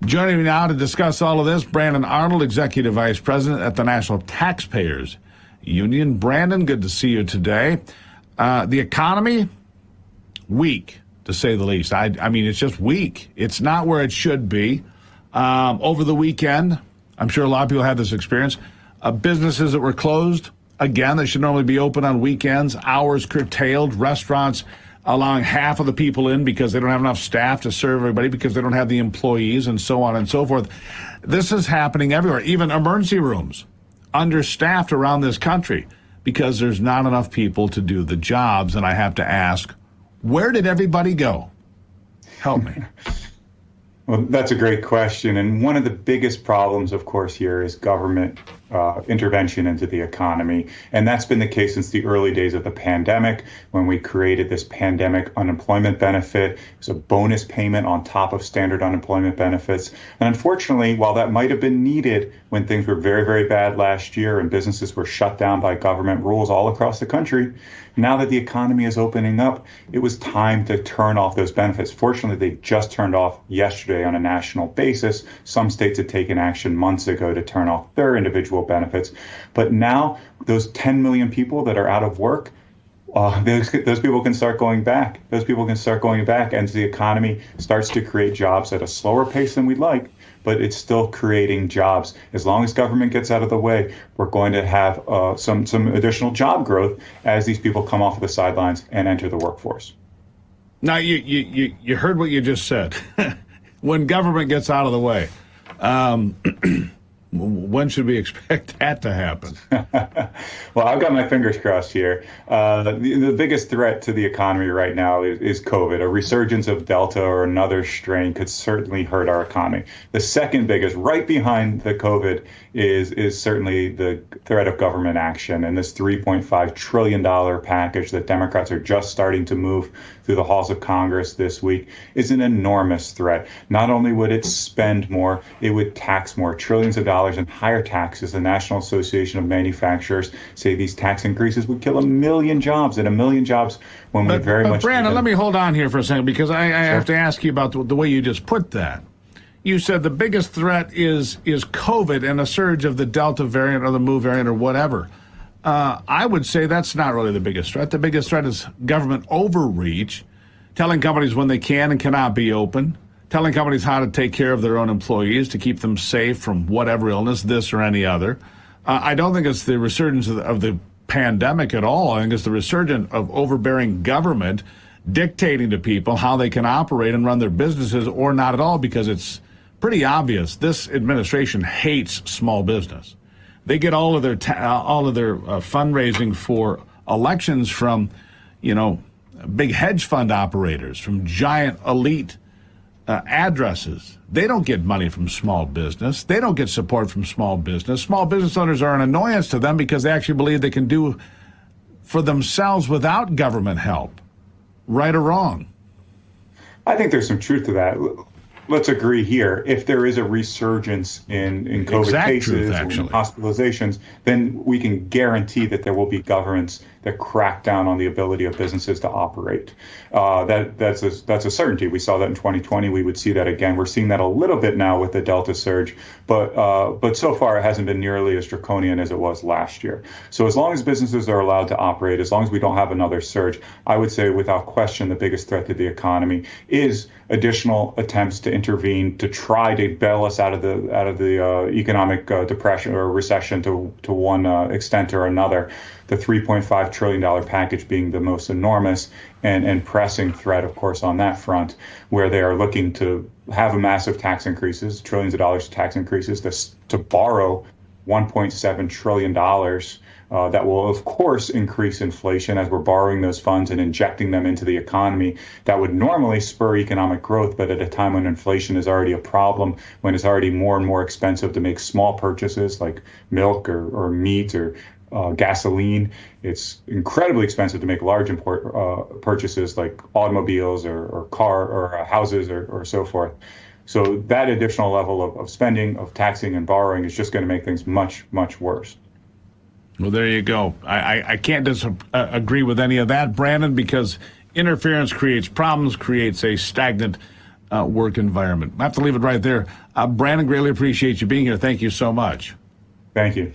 Joining me now to discuss all of this, Brandon Arnold, Executive Vice President at the National Taxpayers Union. Brandon, good to see you today. The economy, weak, to say the least. I mean, it's just weak. It's not where it should be. Over the weekend, I'm sure a lot of people had this experience. Businesses that were closed, again, they should normally be open on weekends, hours curtailed, restaurants allowing half of the people in because they don't have enough staff to serve everybody because they don't have the employees and so on and so forth. This is happening everywhere, even emergency rooms, understaffed around this country because there's not enough people to do the jobs. And I have to ask, where did everybody go? Help me. Well, that's a great question. And one of the biggest problems, of course, here is government intervention into the economy. And that's been the case since the early days of the pandemic, when we created this pandemic unemployment benefit. It was a bonus payment on top of standard unemployment benefits. And unfortunately, while that might have been needed when things were very, very bad last year and businesses were shut down by government rules all across the country, now that the economy is opening up, it was time to turn off those benefits. Fortunately, they just turned off yesterday on a national basis. Some states had taken action months ago to turn off their individual benefits. But now those 10 million people that are out of work, those people can start going back. Those people can start going back as the economy starts to create jobs at a slower pace than we'd like, but it's still creating jobs. As long as government gets out of the way, we're going to have some additional job growth as these people come off of the sidelines and enter the workforce. Now, you heard what you just said. When government gets out of the way, when should we expect that to happen? Well, I've got my fingers crossed here. The biggest threat to the economy right now is COVID. A resurgence of Delta or another strain could certainly hurt our economy. The second biggest, right behind the COVID, is certainly the threat of government action. And this $3.5 trillion package that Democrats are just starting to move through the halls of Congress this week is an enormous threat. Not only would it spend more, it would tax more, trillions of dollars in higher taxes. The National Association of Manufacturers say these tax increases would kill 1 million jobs, and 1 million jobs when we very much... Brandon, let me hold on here for a second, because I have to ask you about the way you just put that. You said the biggest threat is COVID and a surge of the Delta variant or the Mu variant or whatever. I would say that's not really the biggest threat. The biggest threat is government overreach, telling companies when they can and cannot be open, telling companies how to take care of their own employees to keep them safe from whatever illness, this or any other. I don't think it's the resurgence of the pandemic at all. I think it's the resurgence of overbearing government dictating to people how they can operate and run their businesses, or not at all, because it's pretty obvious this administration hates small business. They get all of their fundraising for elections from, big hedge fund operators, from giant elite addresses. They don't get money from small business. They don't get support from small business. Small business owners are an annoyance to them because they actually believe they can do for themselves without government help. Right or wrong? I think there's some truth to that. Let's agree here. If there is a resurgence in COVID cases and hospitalizations, then we can guarantee that there will be governments that crack down on the ability of businesses to operate. That's a certainty. We saw that in 2020. We would see that again. We're seeing that a little bit now with the Delta surge, but so far it hasn't been nearly as draconian as it was last year. So as long as businesses are allowed to operate, as long as we don't have another surge, I would say without question the biggest threat to the economy is additional attempts to intervene to try to bail us out of the economic depression or recession to one extent or another. The $3.5 trillion package being the most enormous and pressing threat, of course, on that front, where they are looking to have a massive tax increases, trillions of dollars of tax increases, to borrow $1.7 trillion. That will, of course, increase inflation as we're borrowing those funds and injecting them into the economy. That would normally spur economic growth, but at a time when inflation is already a problem, when it's already more and more expensive to make small purchases like milk or meat or gasoline, it's incredibly expensive to make large purchases like automobiles or car or houses or so forth. So that additional level of spending, of taxing and borrowing is just going to make things much, much worse. Well, there you go. I can't agree with any of that, Brandon, because interference creates problems, creates a stagnant work environment. I have to leave it right there. Brandon, greatly appreciate you being here. Thank you so much. Thank you.